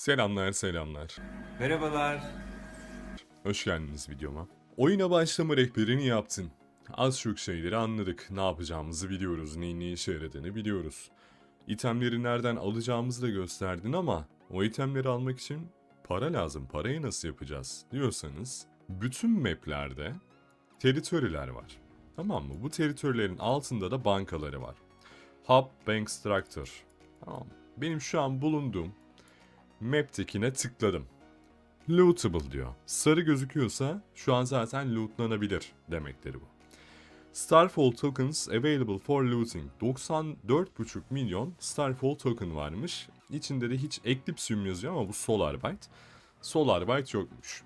Selamlar selamlar. Merhabalar. Hoş geldiniz videoma. Oyuna başlama rehberini yaptın. Az çok şeyleri anladık. Ne yapacağımızı biliyoruz. Neyin ne işe yaradığını biliyoruz. İtemleri nereden alacağımızı da gösterdin ama o itemleri almak için para lazım. Parayı nasıl yapacağız diyorsanız bütün maplerde teritoriler var. Tamam mı? Bu teritorilerin altında da bankaları var. Hub Bank Structure. Tamam. Benim şu an bulunduğum map'tekine tıkladım. Lootable diyor. Sarı gözüküyorsa şu an zaten lootlanabilir demektir bu. Starfall tokens available for looting. 94,5 milyon Starfall token varmış. İçinde de hiç Eclipsium yazıyor ama bu Solarbyte. Solarbyte yokmuş.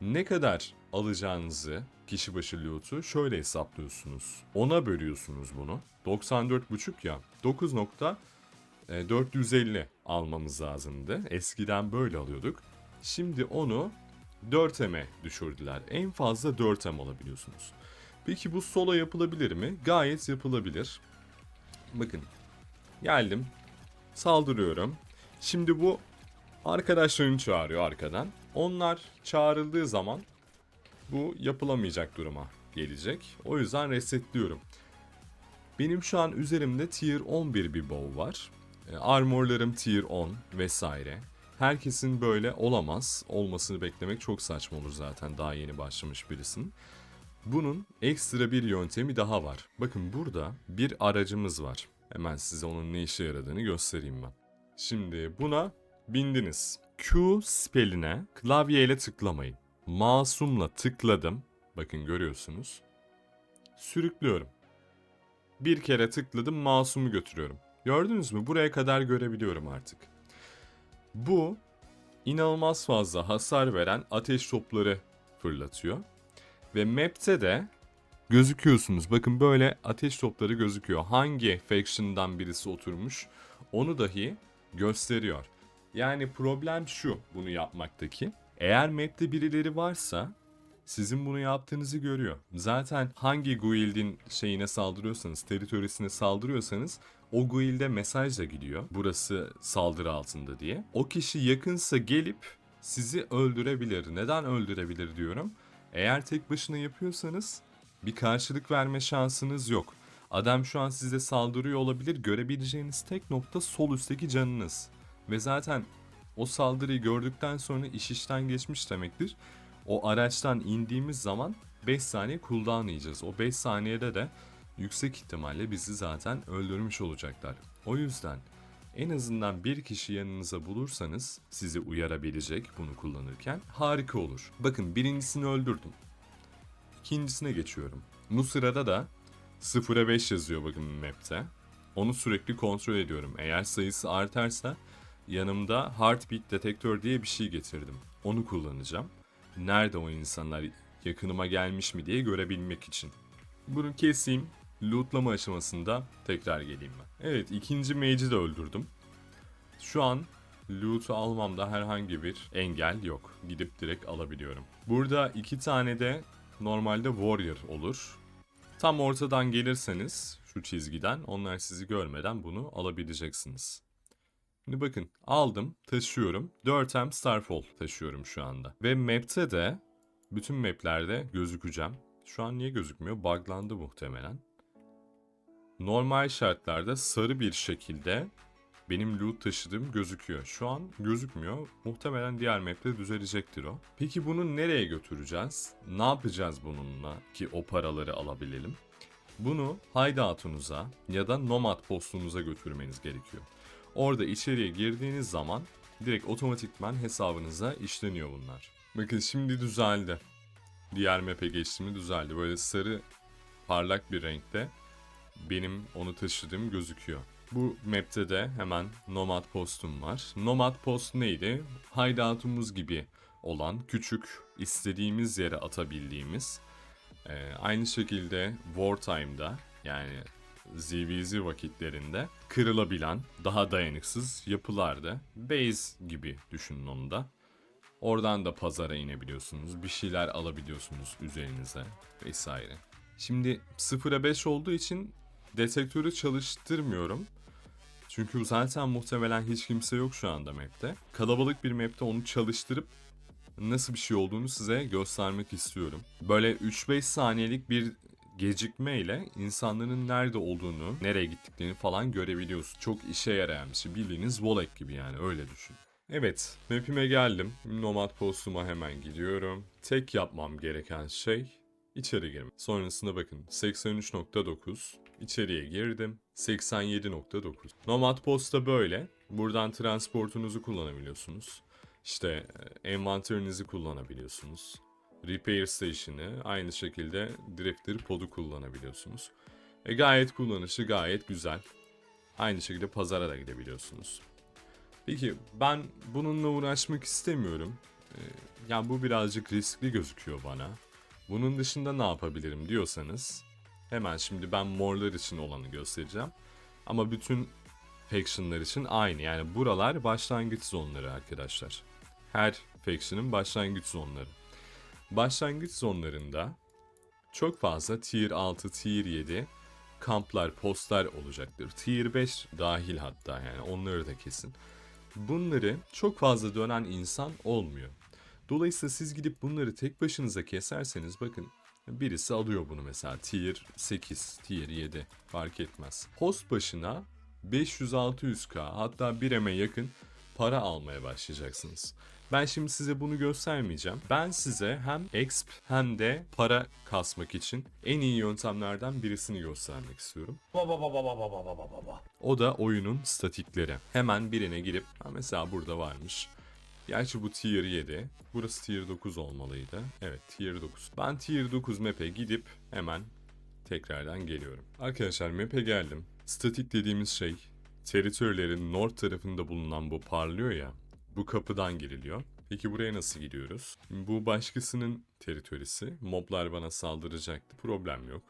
Ne kadar alacağınızı kişi başı loot'u şöyle hesaplıyorsunuz. 10'a bölüyorsunuz bunu. 94,5 ya. 9,450 almamız lazımdı. Eskiden böyle alıyorduk. Şimdi onu 4M'e düşürdüler. En fazla 4M alabiliyorsunuz. Peki bu solo yapılabilir mi? Gayet yapılabilir. Bakın geldim. Saldırıyorum. Şimdi bu arkadaşlarını çağırıyor arkadan. Onlar çağrıldığı zaman bu yapılamayacak duruma gelecek. O yüzden resetliyorum. Benim şu an üzerimde tier 11 bir bow var. Armorlarım tier 10 vesaire. Herkesin böyle olamaz. Olmasını beklemek çok saçma olur zaten daha yeni başlamış birisinin. Bunun ekstra bir yöntemi daha var. Bakın burada bir aracımız var. Hemen size onun ne işe yaradığını göstereyim ben. Şimdi buna bindiniz. Q spelline klavyeyle tıklamayın. Masumla tıkladım. Bakın görüyorsunuz. Sürüklüyorum. Bir kere tıkladım, masumu götürüyorum. Gördünüz mü? Buraya kadar görebiliyorum artık. Bu inanılmaz fazla hasar veren ateş topları fırlatıyor. Ve map'te de gözüküyorsunuz. Bakın böyle ateş topları gözüküyor. Hangi faction'dan birisi oturmuş onu dahi gösteriyor. Yani problem şu bunu yapmaktaki. Eğer map'te birileri varsa sizin bunu yaptığınızı görüyor. Zaten hangi guild'in şeyine saldırıyorsanız, teritorisine saldırıyorsanız o guild'e mesaj da gidiyor. Burası saldırı altında diye. O kişi yakınsa gelip sizi öldürebilir. Neden öldürebilir diyorum. Eğer tek başına yapıyorsanız bir karşılık verme şansınız yok. Adam şu an size saldırıyor olabilir. Görebileceğiniz tek nokta sol üstteki canınız. Ve zaten o saldırıyı gördükten sonra iş işten geçmiş demektir. O araçtan indiğimiz zaman 5 saniye cooldown yiyeceğiz. O 5 saniyede de yüksek ihtimalle bizi zaten öldürmüş olacaklar. O yüzden en azından bir kişi yanınıza bulursanız sizi uyarabilecek bunu kullanırken harika olur. Bakın birincisini öldürdüm. İkincisine geçiyorum. Bu sırada da 0'a 5 yazıyor bakın map'te. Onu sürekli kontrol ediyorum. Eğer sayısı artarsa yanımda heartbeat detektör diye bir şey getirdim. Onu kullanacağım. Nerede o insanlar yakınıma gelmiş mi diye görebilmek için. Bunu keseyim. Lootlama aşamasında tekrar geleyim ben. Evet, ikinci mage'i de öldürdüm. Şu an loot'u almamda herhangi bir engel yok. Gidip direkt alabiliyorum. Burada iki tane de normalde warrior olur. Tam ortadan gelirseniz şu çizgiden onlar sizi görmeden bunu alabileceksiniz. Şimdi bakın aldım, taşıyorum. 4M Starfall taşıyorum şu anda. Ve map'te de bütün map'lerde gözükeceğim. Şu an niye gözükmüyor? Buglandı muhtemelen. Normal şartlarda sarı bir şekilde benim loot taşıdığım gözüküyor. Şu an gözükmüyor. Muhtemelen diğer map'te düzelecektir o. Peki bunu nereye götüreceğiz? Ne yapacağız bununla ki o paraları alabilelim? Bunu hideout'unuza ya da nomad postunuza götürmeniz gerekiyor. Orada içeriye girdiğiniz zaman direkt otomatikman hesabınıza işleniyor bunlar. Bakın şimdi düzeldi. Diğer map'e geçtiğimde düzeldi. Böyle sarı parlak bir renkte benim onu taşıdığım gözüküyor. Bu map'te de hemen Nomad Post'um var. Nomad Post neydi? Hideout'umuz gibi olan küçük istediğimiz yere atabildiğimiz aynı şekilde Wartime'da yani ZVZ vakitlerinde kırılabilen daha dayanıksız yapılarda base gibi düşünün onu da. Oradan da pazara inebiliyorsunuz. Bir şeyler alabiliyorsunuz üzerinize vesaire. Şimdi 0'a 5 olduğu için detektörü çalıştırmıyorum. Çünkü zaten muhtemelen hiç kimse yok şu anda map'te. Kalabalık bir map'te onu çalıştırıp nasıl bir şey olduğunu size göstermek istiyorum. Böyle 3-5 saniyelik bir gecikmeyle insanların nerede olduğunu, nereye gittiklerini falan görebiliyorsun. Çok işe yarayan bir şey. Bildiğiniz Volek gibi yani, öyle düşün. Evet, map'ime geldim. Nomad postuma hemen gidiyorum. Tek yapmam gereken şey içeri girmek. Sonrasında bakın 83.9 içeriye girdim. 87.9. Nomad posta böyle. Buradan transportunuzu kullanabiliyorsunuz. İşte envanterinizi kullanabiliyorsunuz. Repair Station'ı, aynı şekilde Drifter Pod'u kullanabiliyorsunuz. Gayet kullanışı gayet güzel. Aynı şekilde pazara da gidebiliyorsunuz. Peki ben bununla uğraşmak istemiyorum. Yani bu birazcık riskli gözüküyor bana. Bunun dışında ne yapabilirim diyorsanız hemen şimdi ben morlar için olanı göstereceğim. Ama bütün faction'lar için aynı. Yani buralar başlangıç zonları arkadaşlar. Her faction'ın başlangıç zonları. Başlangıç zonlarında çok fazla tier 6, tier 7 kamplar, postlar olacaktır. Tier 5 dahil hatta, yani onları da kesin. Bunları çok fazla dönen insan olmuyor. Dolayısıyla siz gidip bunları tek başınıza keserseniz bakın birisi alıyor bunu mesela tier 8, tier 7 fark etmez. Post başına 500-600k hatta 1M'e yakın para almaya başlayacaksınız. Ben şimdi size bunu göstermeyeceğim. Ben size hem exp hem de para kasmak için en iyi yöntemlerden birisini göstermek istiyorum. O da oyunun statikleri. Hemen birine girip mesela burada varmış. Gerçi bu tier 7. Burası tier 9 olmalıydı. Evet, tier 9. Ben tier 9 map'e gidip hemen tekrardan geliyorum. Arkadaşlar map'e geldim. Statik dediğimiz şey teritörlerin north tarafında bulunan bu parlıyor ya. Bu kapıdan giriliyor. Peki buraya nasıl gidiyoruz? Bu başkasının teritorisi. Moblar bana saldıracaktı. Problem yok.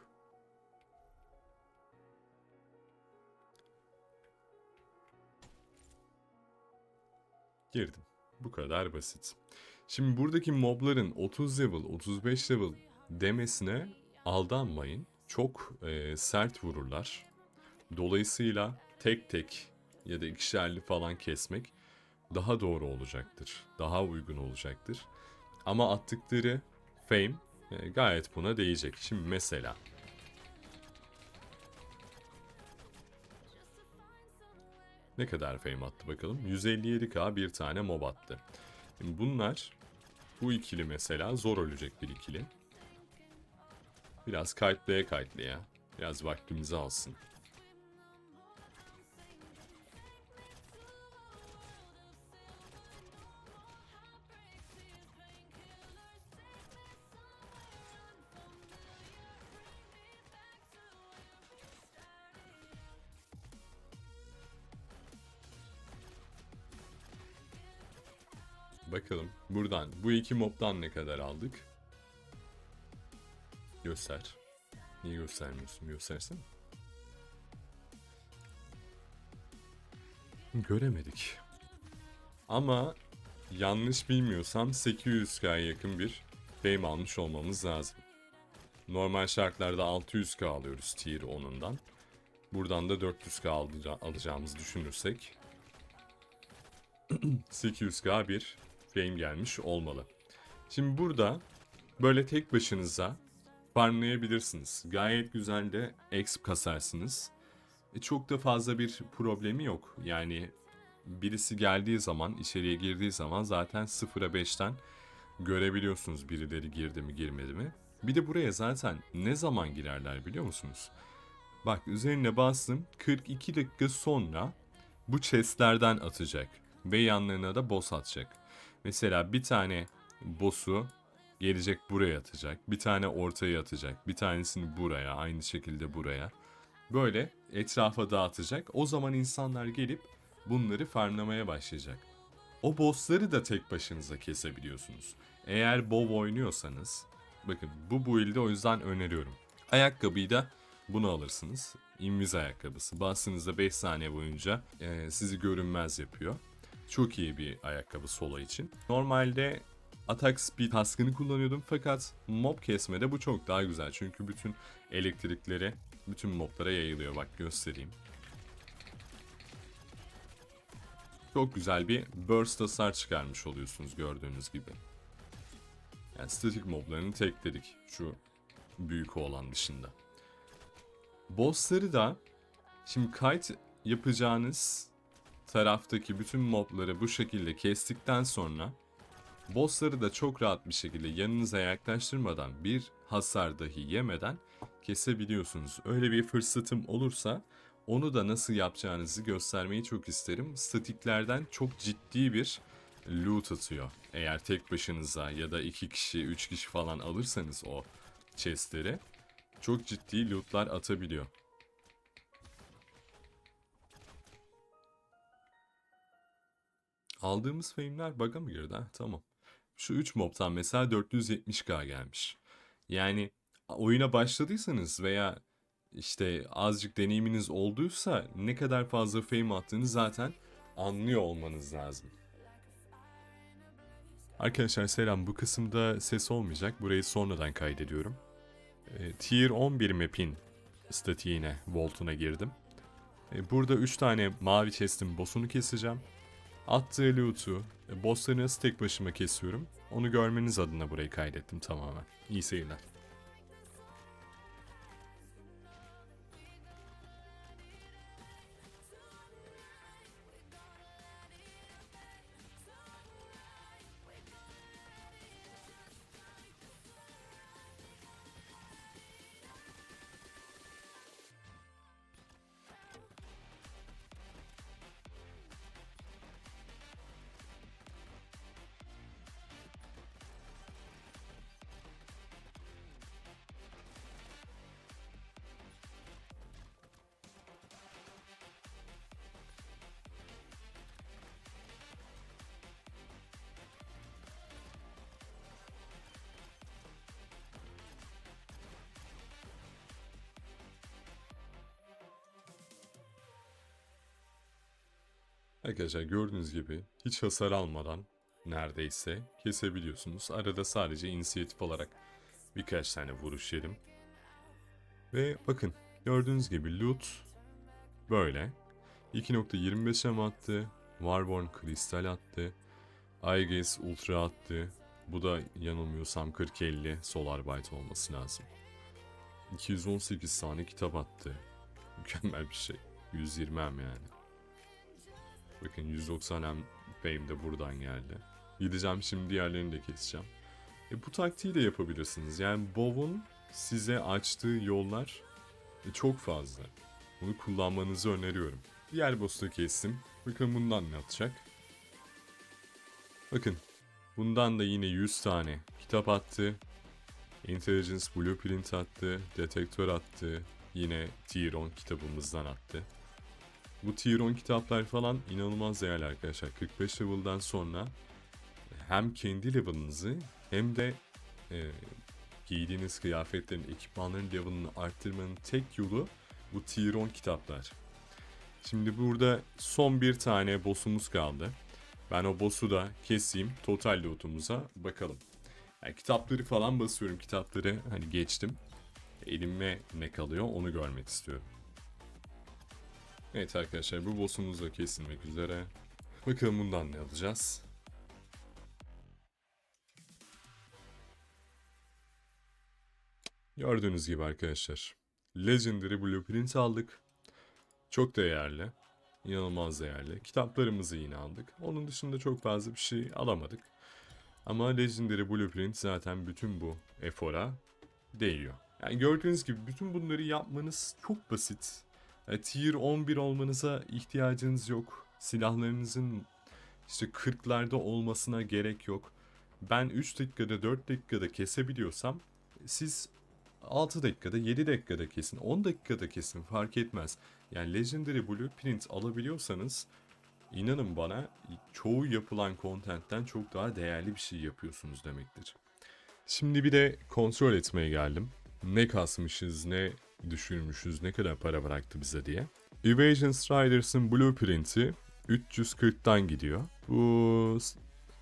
Girdim. Bu kadar basit. Şimdi buradaki mobların 30 level, 35 level demesine aldanmayın. Çok sert vururlar. Dolayısıyla tek tek ya da ikişerli falan kesmek daha doğru olacaktır. Daha uygun olacaktır. Ama attıkları fame gayet buna değecek. Şimdi mesela ne kadar fame attı bakalım? 157k bir tane mob attı. Şimdi bunlar, bu ikili mesela zor ölecek bir ikili. Biraz kayıtlaya. Biraz vaktimizi alsın. Bakalım buradan bu iki mobdan ne kadar aldık? Göster. Niye göstermiyorsun? Göstersene. Göremedik. Ama yanlış bilmiyorsam 800k'ya yakın bir fame almış olmamız lazım. Normal şartlarda 600k alıyoruz tier 10'undan. Buradan da 400k alacağımızı düşünürsek 800k bir fame gelmiş olmalı. Şimdi burada böyle tek başınıza farmlayabilirsiniz. Gayet güzel de exp kasarsınız. Çok da fazla bir problemi yok. Yani birisi geldiği zaman, içeriye girdiği zaman zaten 0'a 5'ten görebiliyorsunuz birileri girdi mi girmedi mi. Bir de buraya zaten ne zaman girerler biliyor musunuz? Bak üzerine bastım, 42 dakika sonra bu chestlerden atacak ve yanlarına da boss atacak. Mesela bir tane boss'u gelecek buraya atacak, bir tane ortaya atacak, bir tanesini buraya, aynı şekilde buraya. Böyle etrafa dağıtacak. O zaman insanlar gelip bunları farmlamaya başlayacak. O bossları da tek başınıza kesebiliyorsunuz. Eğer WoW oynuyorsanız, bakın bu build'i o yüzden öneriyorum. Ayakkabıyı da bunu alırsınız. Invis ayakkabısı. Bastığınızda 5 saniye boyunca sizi görünmez yapıyor. Çok iyi bir ayakkabı solo için. Normalde attack speed task'ını kullanıyordum fakat mob kesmede bu çok daha güzel. Çünkü bütün elektrikleri bütün moblara yayılıyor. Bak göstereyim. çok güzel bir burst hasar çıkarmış oluyorsunuz gördüğünüz gibi. Yani statik moblarını tekledik şu büyük olan dışında. Bossları da şimdi kite yapacağınız taraftaki bütün mobları bu şekilde kestikten sonra bossları da çok rahat bir şekilde yanınıza yaklaştırmadan bir hasar dahi yemeden kesebiliyorsunuz. Öyle bir fırsatım olursa onu da nasıl yapacağınızı göstermeyi çok isterim. Statiklerden çok ciddi bir loot atıyor. Eğer tek başınıza ya da 2 kişi 3 kişi falan alırsanız o chestleri çok ciddi lootlar atabiliyor. Aldığımız fame'ler bug'a mı girdi ha? Tamam. Şu 3 mobtan mesela 470k gelmiş. Yani oyuna başladıysanız veya işte azıcık deneyiminiz olduysa ne kadar fazla fame attığını zaten anlıyor olmanız lazım. Arkadaşlar selam, bu kısımda ses olmayacak. Burayı sonradan kaydediyorum. Tier 11 map'in statiğine, Volt'una girdim. Burada 3 tane mavi chest'in boss'unu keseceğim. Attığı loot'u, boss'ları nasıl tek başıma kesiyorum onu görmeniz adına burayı kaydettim tamamen. İyi seyirler. Arkadaşlar gördüğünüz gibi hiç hasar almadan neredeyse kesebiliyorsunuz. Arada sadece inisiyatif olarak birkaç tane vuruş yedim. Ve bakın gördüğünüz gibi loot böyle. 2.25 M attı. Warborn kristal attı. Aegis ultra attı. Bu da yanılmıyorsam 40-50 Solar Byte olması lazım. 218 tane kitap attı. Mükemmel bir şey. 120 M yani. Bakın 190 M fame de buradan geldi. Gideceğim şimdi diğerlerini de keseceğim. Bu taktiği de yapabilirsiniz. Yani WoW'un size açtığı yollar çok fazla. Bunu kullanmanızı öneriyorum. Diğer boss'u kestim. Bakın bundan ne atacak? Bakın. Bundan da yine 100 tane kitap attı. Intelligence Blueprint attı. Detektör attı. Yine Tier 10 kitabımızdan attı. Bu Tier 10 kitaplar falan inanılmaz değerli arkadaşlar. 45 level'dan sonra hem kendi level'ınızı hem de giydiğiniz kıyafetlerin, ekipmanların level'ını arttırmanın tek yolu bu Tier 10 kitaplar. Şimdi burada son bir tane boss'umuz kaldı. Ben o boss'u da keseyim. Total loot'umuza bakalım. Yani kitapları falan basıyorum. Kitapları hani geçtim. Elime ne kalıyor onu görmek istiyorum. Evet arkadaşlar bu boss'umuz da kesilmek üzere. Bakalım bundan ne alacağız. Gördüğünüz gibi arkadaşlar. Legendary Blueprint aldık. Çok değerli. İnanılmaz değerli. Kitaplarımızı yine aldık. Onun dışında çok fazla bir şey alamadık. Ama Legendary Blueprint zaten bütün bu efora değiyor. Yani gördüğünüz gibi bütün bunları yapmanız çok basit. Tier 11 olmanıza ihtiyacınız yok. Silahlarınızın işte 40'larda olmasına gerek yok. Ben 3 dakikada 4 dakikada kesebiliyorsam siz 6 dakikada 7 dakikada kesin 10 dakikada kesin fark etmez. Yani Legendary Blueprint alabiliyorsanız inanın bana çoğu yapılan content'ten çok daha değerli bir şey yapıyorsunuz demektir. Şimdi bir de kontrol etmeye geldim. Ne kasmışız, ne düşürmüşüz, ne kadar para bıraktı bize diye. Evasion Striders'ın blueprint'i 340'tan gidiyor. Bu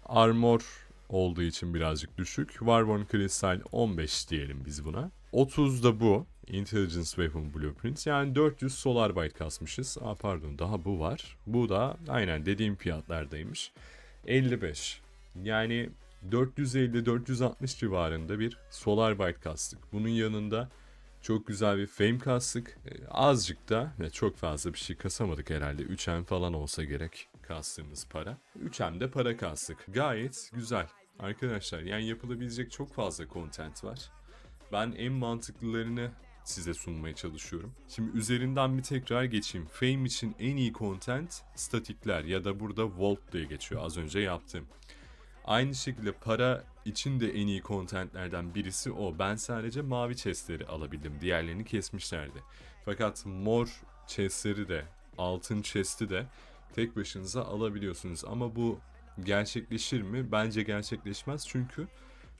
armor olduğu için birazcık düşük. Warborn Crystal 15 diyelim biz buna. 30 da bu. Intelligence Weapon Blueprint. Yani 400 Solar Byte kasmışız. Pardon, daha bu var. Bu da aynen dediğim fiyatlardaymış. 55. Yani 450-460 civarında bir Solar Byte kastık. Bunun yanında çok güzel bir Fame kastık. Azıcık da ve çok fazla bir şey kasamadık herhalde. 3M falan olsa gerek kastığımız para. 3M de para kastık. Gayet güzel. Arkadaşlar yani yapılabilecek çok fazla content var. Ben en mantıklılarını size sunmaya çalışıyorum. Şimdi üzerinden bir tekrar geçeyim. Fame için en iyi content statikler ya da burada Vault diye geçiyor az önce yaptığım. Aynı şekilde para için de en iyi contentlerden birisi o. Ben sadece mavi chestleri alabildim. Diğerlerini kesmişlerdi. Fakat mor chestleri de, altın chest'i de tek başınıza alabiliyorsunuz. Ama bu gerçekleşir mi? Bence gerçekleşmez çünkü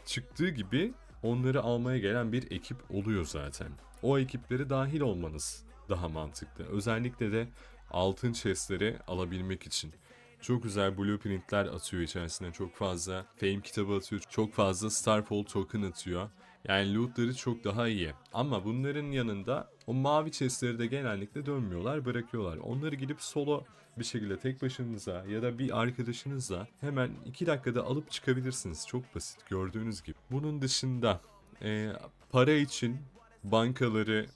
çıktığı gibi onları almaya gelen bir ekip oluyor zaten. O ekiplere dahil olmanız daha mantıklı. Özellikle de altın chestleri alabilmek için. Çok güzel blueprintler atıyor içerisine. Çok fazla fame kitabı atıyor. Çok fazla Starfall token atıyor. Yani lootları çok daha iyi. Ama bunların yanında o mavi chestleri de genellikle dönmüyorlar, bırakıyorlar. Onları gidip solo bir şekilde tek başınıza ya da bir arkadaşınızla hemen 2 dakikada alıp çıkabilirsiniz. Çok basit gördüğünüz gibi. Bunun dışında para için bankaları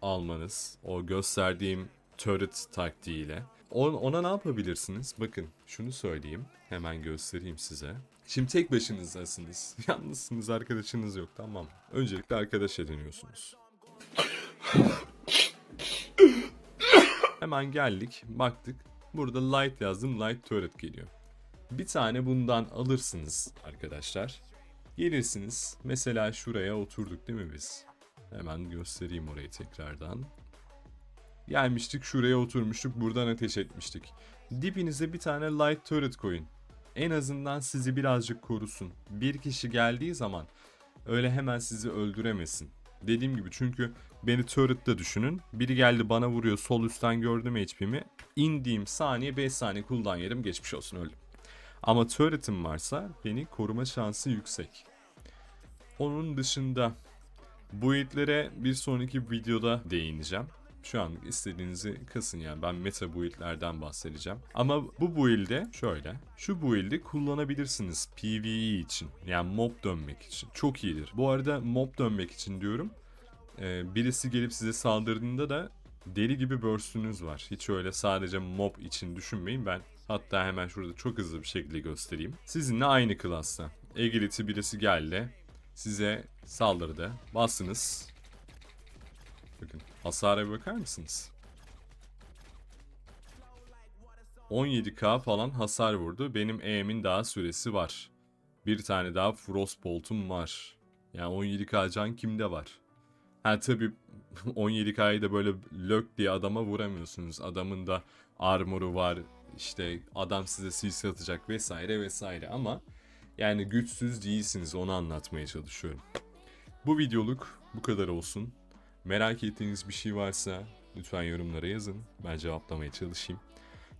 almanız, o gösterdiğim turret taktiğiyle. Ona ne yapabilirsiniz? Bakın şunu söyleyeyim. Hemen göstereyim size. Şimdi tek başınızdasınız. Yalnızsınız, arkadaşınız yok, tamam. Öncelikle arkadaş ediniyorsunuz. Hemen geldik, baktık. Burada light yazdım, light turret geliyor. Bir tane bundan alırsınız arkadaşlar. Gelirsiniz. Mesela şuraya oturduk değil mi biz? Hemen göstereyim orayı tekrardan. Gelmiştik şuraya oturmuştuk, buradan ateş etmiştik. Dibinize bir tane light turret koyun. En azından sizi birazcık korusun. Bir kişi geldiği zaman öyle hemen sizi öldüremesin. Dediğim gibi çünkü beni turret'ta düşünün. Biri geldi bana vuruyor, sol üstten gördüm HP'mi. İndiğim saniye 5 saniye cooldown yerim, geçmiş olsun, öldüm. Ama turret'im varsa beni koruma şansı yüksek. Onun dışında build'lere bir sonraki videoda değineceğim. Şu an istediğinizi kasın, yani ben meta build'lerden bahsedeceğim. Ama bu build'e şöyle, şu build'i kullanabilirsiniz PvE için, yani mob dönmek için. Çok iyidir. Bu arada mob dönmek için diyorum. Birisi gelip size saldırdığında da deli gibi burst'ünüz var. Hiç öyle sadece mob için düşünmeyin. Ben hatta hemen şurada çok hızlı bir şekilde göstereyim. Sizinle aynı klasta. Agility birisi geldi. Size saldırdı. Bastınız. Bakın hasara bakar mısınız? 17k falan hasar vurdu. Benim E'min daha süresi var. Bir tane daha Frostbolt'um var. Yani 17k can kimde var? Ha tabi 17k'yı da böyle lök diye adama vuramıyorsunuz. Adamın da armoru var. İşte adam size CC atacak vesaire vesaire ama yani güçsüz değilsiniz, onu anlatmaya çalışıyorum. Bu videoluk bu kadar olsun. Merak ettiğiniz bir şey varsa lütfen yorumlara yazın. Ben cevaplamaya çalışayım.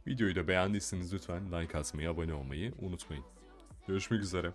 Videoyu da beğendiyseniz lütfen like atmayı, abone olmayı unutmayın. Görüşmek üzere.